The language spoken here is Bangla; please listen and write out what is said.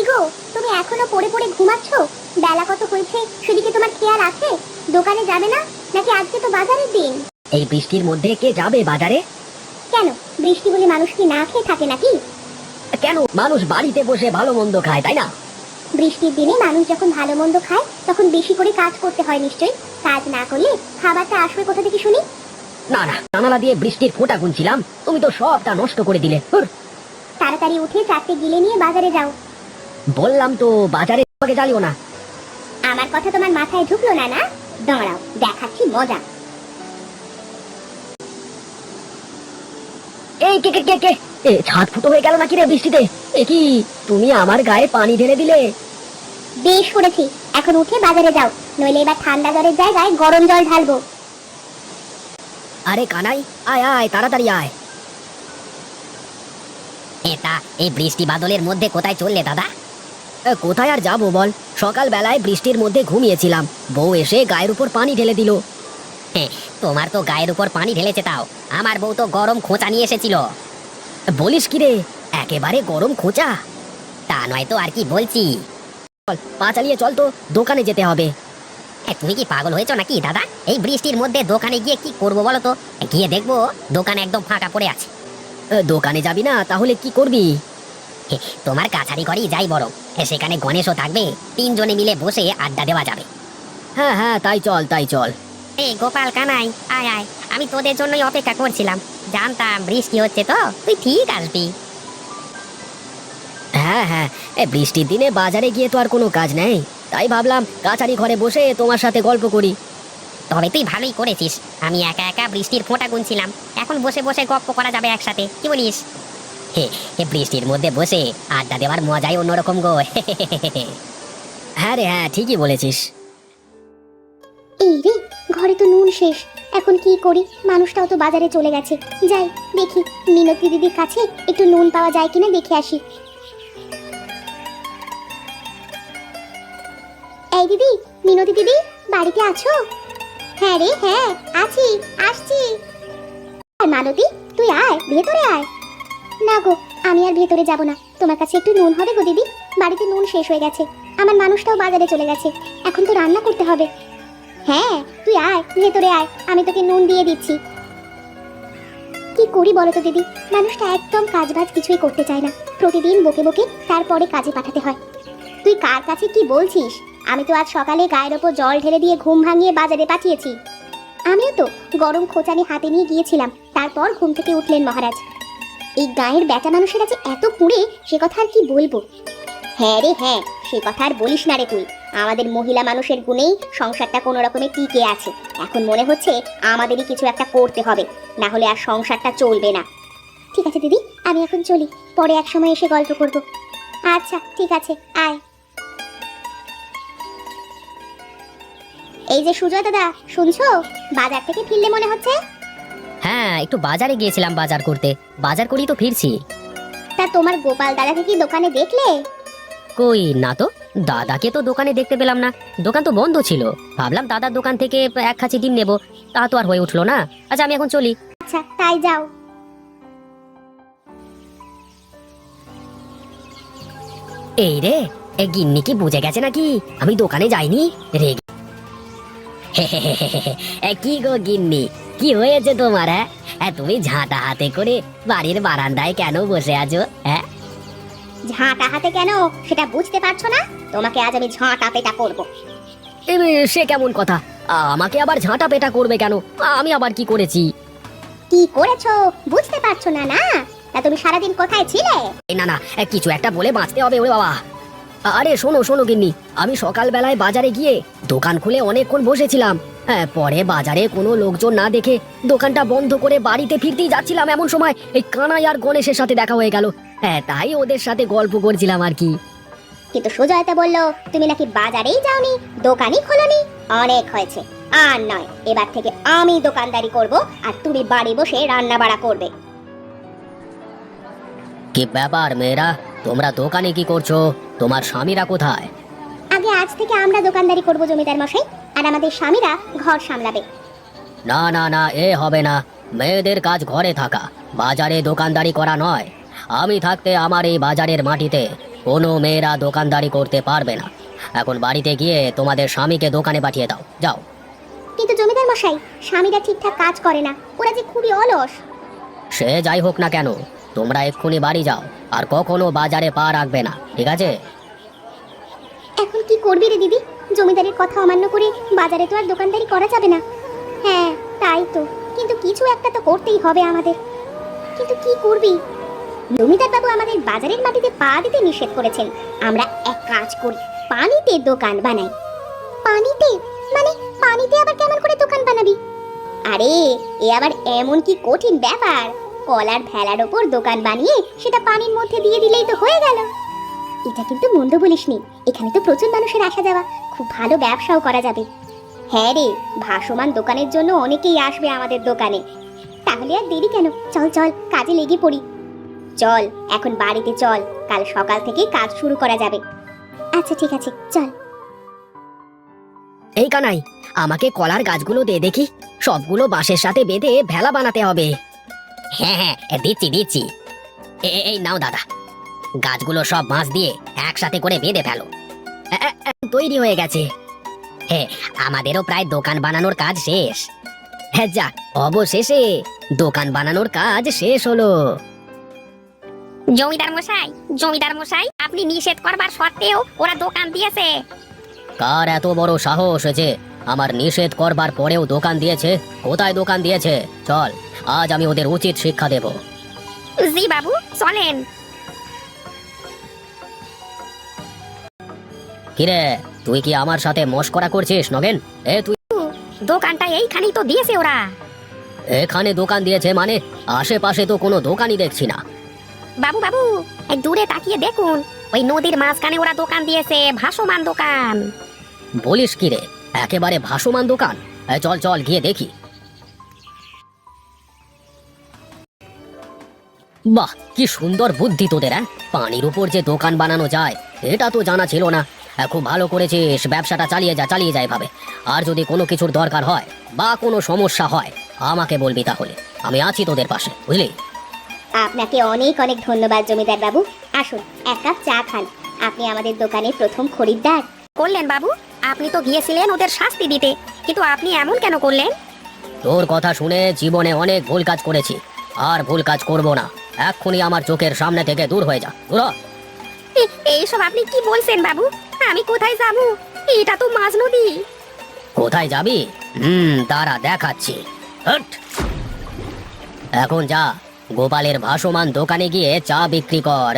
গো, তুমি এখনো পড়ে পড়ে ঘুমাচ্ছ? বেলা কত হয়েছে সেদিকে তোমার খেয়াল আছে? দোকানে যাবে না নাকি? আজকে তো বাজারের দিন। এই বৃষ্টির মধ্যে কে যাবে বাজারে? কেন, বৃষ্টি বলে মানুষ কি না খেয়ে থাকে নাকি? কেন, মানুষ বাড়িতে বসে ভালো মন্দ খায়, তাই না? বৃষ্টির দিনে মানুষ যখন ভালো মন্দ খায় তখন বেশি করে কাজ করতে হয় নিশ্চয়ই। কাজ না করলে খাবারটা আসবে কোথা থেকে শুনি? না না, জানালা দিয়ে বৃষ্টির ফোঁটা গুনছিলাম, তুমি তো সবটা নষ্ট করে দিলে। তাড়াতাড়ি উঠে চারটে গিলে নিয়ে বাজারে যাও। বললাম তো বাজারে আমাকে জ্বালিও না। আমার কথা তোমার মাথায় ঢুকলো না? না, দাঁড়াও দেখাচ্ছি মজা। এই কে কে কে কে ছাদ ফুটো হয়ে গেল নাকি রে বৃষ্টিতে? এ কি, তুমি আমার গায়ে পানি ঢেলে দিলে? বেশ করেছি, এখন উঠে বাজারে যাও, নইলে এবার ঠান্ডা জলের জায়গায় গরম জল ঢালবো। আরে কানাই, আয় আয়, তাড়াতাড়ি আয়। এটা এই বৃষ্টি বাদলের মধ্যে কোথায় চললে দাদা? কোথায় আর যাবো বল, সকাল বেলায় বৃষ্টির মধ্যে ঘুমিয়েছিলাম, বউ এসে গায়ের উপর পানি ঢেলে দিল। তোমার তো গায়ের উপর পানি ঢেলেছে, তাও আমার বউ তো গরম খোঁচা নিয়ে এসেছিল। বলিস কি রে, একেবারে গরম খোঁচা? তা নয় তো আর কি বলছি। চল, পা চালিয়ে চল তো, দোকানে যেতে হবে। তুমি কি পাগল হয়েছো নাকি দাদা? এই বৃষ্টির মধ্যে দোকানে গিয়ে কি করবো বলো তো? গিয়ে দেখবো দোকান একদম ফাঁকা পড়ে আছে। দোকানে যাবি না তাহলে কি করবি? তোমার কাছারি ঘরেই যাই বরং, সেখানে গণেশও থাকবে, তিনজনে মিলে বসে আড্ডা দেওয়া যাবে। হ্যাঁ হ্যাঁ, তাই চল তাই চল। এই গোপাল কানাই, আয় আয়, আমি তোদের জন্যই অপেক্ষা করছিলাম। জানতাম বৃষ্টি হচ্ছে তো তুই ঠিক আসবি। হ্যাঁ হ্যাঁ, বৃষ্টির দিনে বাজারে গিয়ে তো আর কোনো কাজ নেই, তাই ভাবলাম কাছারি ঘরে বসে তোমার সাথে গল্প করি। তবে তুই ভালোই করেছিস, আমি একা একা বৃষ্টির ফোঁটা গুনছিলাম, এখন বসে বসে গপ্প করা যাবে একসাথে, কি বলিস? বৃষ্টির মধ্যে বসে আড্ডা দেওয়ার মজাই অন্যরকম গো। হ্যাঁ রে হ্যাঁ, ঠিকই বলেছিস। এই রে, ঘরে তো নুন শেষ, এখন কি করি? মানুষটাও তো বাজারে চলে গেছে। যাই দেখি মিনতি দিদির কাছে একটু নুন পাওয়া যায় কিনা দেখে আসি। এই দিদি, মিনতি দিদি, বাড়িতে আছো? হ্যাঁ রে হ্যাঁ, আছি, আসছি। মালতী, তুই আয়, ভেতরে আয়। না গো, আমি আর ভেতরে যাব না, তোমার কাছে একটু নুন হবে গো দিদি? বাড়িতে নুন শেষ হয়ে গেছে, আমার মানুষটাও বাজারে চলে গেছে, এখন তো রান্না করতে হবে। হ্যাঁ, তুই আয়, ভেতরে আয়, আমি তোকে নুন দিয়ে দিচ্ছি। কি করি বলো তো দিদি, মানুষটা একদম কাজবাজ কিছুই করতে চায় না, প্রতিদিন বকে বকে তারপরে কাজে পাঠাতে হয়। তুই কার কাছে কি বলছিস? আমি তো আজ সকালে গায়ের ওপর জল ঢেলে দিয়ে ঘুম ভাঙিয়ে বাজারে পাঠিয়েছি। আমিও তো গরম খোঁচানি হাতে নিয়ে গিয়েছিলাম, তারপর ঘুম থেকে উঠলেন মহারাজ। এই গায়ের বেটা মানুষের কাছে এত কুঁড়ে, সে কথা আর কি বলবো। হ্যাঁ রে হ্যাঁ, সে কথা আর বলিস না রে তুই। আমাদের মহিলা মানুষের গুণেই সংসারটা কোনো রকমে টিকে আছে। এখন মনে হচ্ছে আমাদেরই কিছু একটা করতে হবে, না হলে আর সংসারটা চলবে না। ঠিক আছে দিদি, আমি এখন চলি, পরে এক সময় এসে গল্প করব। আচ্ছা ঠিক আছে, আয়। এই যে সুজয় দাদা, শুনছো? বাজার থেকে ফিরলে মনে হচ্ছে। হ্যাঁ, একটু বাজারে গিয়েছিলাম বাজার করতে, বাজার করি তো ফিরছি। তা তোমার গোপাল দাদাকে কি দোকানে দেখলে? কই না তো, দাদাকে তো দোকানে দেখতে পেলাম না, দোকান তো বন্ধ ছিল। ভাবলাম দাদার দোকান থেকে এক খাঁচি ডিম নেবো, তা তো আর হয়ে উঠলো না। আচ্ছা আমি এখন চলি। আচ্ছা তাই যাও। এই রে, গিন্নি কি বুঝে গেছে নাকি আমি দোকানে যাইনি? রে কি গো গিন্নি, কি হয়েছে তোমার? হ্যাঁ, তুমি ঝাঁটা হাতে করে বাড়ির বারান্দায় কেন বসে আছো? হ্যাঁ, ঝাঁটা হাতে কেন সেটা বুঝতে পারছো না? তোমাকে আজ আমি ঝাঁটা পেটা করব। সে কেমন কথা? আমাকে আবার ঝাঁটা পেটা করবে কেন? আমি আবার কি করেছি? কি করেছো বুঝতে পারছো না? না, তা তুমি সারাদিন কোথায় ছিলে? না না, কিছু একটা বলে বাঁচতে হবে ওরে বাবা। আরে শোনো শোনো গিন্নি, আমি সকালবেলায় বাজারে গিয়ে দোকান খুলে অনেকক্ষণ বসেছিলাম। হ্যাঁ, পরে বাজারে কোনো লোকজন না দেখে দোকানটা বন্ধ করে বাড়িতে ফিরতেই যাচ্ছিলাম, এমন সময় এই কানাই আর গণেশের সাথে দেখা হয়ে গেল। হ্যাঁ, তাই ওদের সাথে গল্প করছিলাম আর কি। কিন্তু সুজয়তা বললো তুমি নাকি বাজারেই যাওনি, দোকানই খোলনি। অনেক হয়েছে, আর নয়, এবার থেকে আমি দোকানদারি করব আর তুমি বাড়ি বসে রান্না বাড়া করবে। কি ব্যাপার মেয়েরা, তোমরা দোকানে কি করছো? তোমার স্বামীরা কোথায়? আগে আজ থেকে আমরা দোকানদারি করব জমিদার মশাই, আর আমাদের স্বামীরা ঘর সামলাবে। না না না, এ হবে না। মেয়েদের কাজ ঘরে থাকা, বাজারে দোকানদারি করা নয়। আমি থাকতে আমার এই বাজারের মাটিতে কোনো মেয়েরা দোকানদারি করতে পারবে না। এখন বাড়িতে গিয়ে তোমাদের স্বামীকে দোকানে পাঠিয়ে দাও, যাও। কিন্তু জমিদার মশাই, স্বামীরা ঠিকঠাক কাজ করে না, ওরা যে খুবই অলস। সে যাই হোক না কেন, তোমরা এক্ষুনি বাড়ি যাও, আর কখনো বাজারে পা রাখবে না, ঠিক আছে? এখন কি করবি রে দিদি? জমিদারের কথা অমান্য করে বাজারে তো আর দোকানদারি করা যাবে না। হ্যাঁ তাই তো, কিন্তু কিছু একটা তো করতেই হবে আমাদের। কিন্তু কি করবি? জমিদার বাবু আমাদের বাজারের মাটিতে পা দিতে নিষেধ করেছেন। আমরা এক কাজ করি, পানিতে দোকান বানাই। পানিতে? মানে পানিতে আবার কেমন করে দোকান বানাবি? আরে এ আবার এমন কি কঠিন ব্যাপার? কলার ভেলার ওপর দোকান বানিয়ে সেটা পানির মধ্যে দিয়ে দিলেই তো হয়ে গেল। এটা কিন্তু মন্দ বলিসনি, এখানে তো প্রচুর মানুষের আসা যাওয়া, খুব ভালো ব্যবসাও করা যাবে। হ্যাঁ রে, ভাসমান দোকানের জন্য অনেকেই আসবে আমাদের দোকানে। তাহলে আর দেরি কেন, চল চল কাজে লেগে পড়ি। চল এখন বাড়িতে চল, কাল সকাল থেকে কাজ শুরু করা যাবে। আচ্ছা ঠিক আছে, চল। এই কানাই, আমাকে কলার গাছগুলো দে দেখি, সবগুলো বাঁশের সাথে বেঁধে ভেলা বানাতে হবে। হ্যাঁ হ্যাঁ, দিচ্ছি দিচ্ছি। এই নাও দাদা। গাছগুলো সব বাঁশ দিয়ে একসাথে করে বেঁধে ফেলো। তৈরি হয়ে গেছে। আমাদেরও প্রায় দোকান বানানোর কাজ শেষ। হ্যাঁ যাক, অবশেষে দোকান বানানোর কাজ শেষ হলো। জমিদার মশাই, জমিদার মশাই, আপনি নিষেধ করবার সত্ত্বেও ওরা দোকান দিয়েছে। কার এত বড় সাহস যে আমার নিষেধ করবার পরেও দোকান দিয়েছে? কোথায় দোকান দিয়েছে? চল, আজ আমি ওদের উচিত শিক্ষা দেব। জি বাবু, চলেন। কিরে, তুই কি আমার সাথে মশকরা করছিস নগেন? তুই দোকানটা এইখানেই তো দিয়েছে ওরা। এখানে দোকান দিয়েছে মানে? আশেপাশে তো কোনো দোকানই দেখছি না। বাবু বাবু, এই দূরে তাকিয়ে দেখুন, ওই নদীর মাঝখানে ওরা দোকান দিয়েছে, ভাসমান দোকান। বলিস কি রে, একেবারে ভাসমান দোকান? চল চল গিয়ে দেখি। বাহ, কি সুন্দর বুদ্ধি তোদের! পানির উপর যে দোকান বানানো যায় এটা তো জানা ছিল না। খুব ভালো করেছিস, ব্যবসাটা চালিয়ে যা এভাবে। আর যদি কোনো কিছুর দরকার হয় বা কোনো সমস্যা হয় আমাকে বলবি, তাহলে আমি আছি তোদের পাশে, বুঝলি? আপনাকে অনেক অনেক ধন্যবাদ জমিদার বাবু। আসুন এক কাপ চা খান, আপনি আমাদের দোকানের প্রথম খরিদ্দার। করলেন বাবু, আপনি তো গিয়েছিলেন ওদের শাস্তি দিতে, কিন্তু আপনি এমন কেন করলেন? তোর কথা শুনে জীবনে অনেক ভুল কাজ করেছি, আর ভুল কাজ করব না। এক্ষুনি আমার চোখের সামনে থেকে দূর হয়ে যা, দূর হ। এইসব আপনি কি বলছেন বাবু? আমি কোথায় যাবো? এটা তো মাঝ নদী। কোথায় যাবি? দাঁড়া দেখাচ্ছি। হট! এখন যা, গোপালের ভাসমান দোকানে গিয়ে চা বিক্রি কর।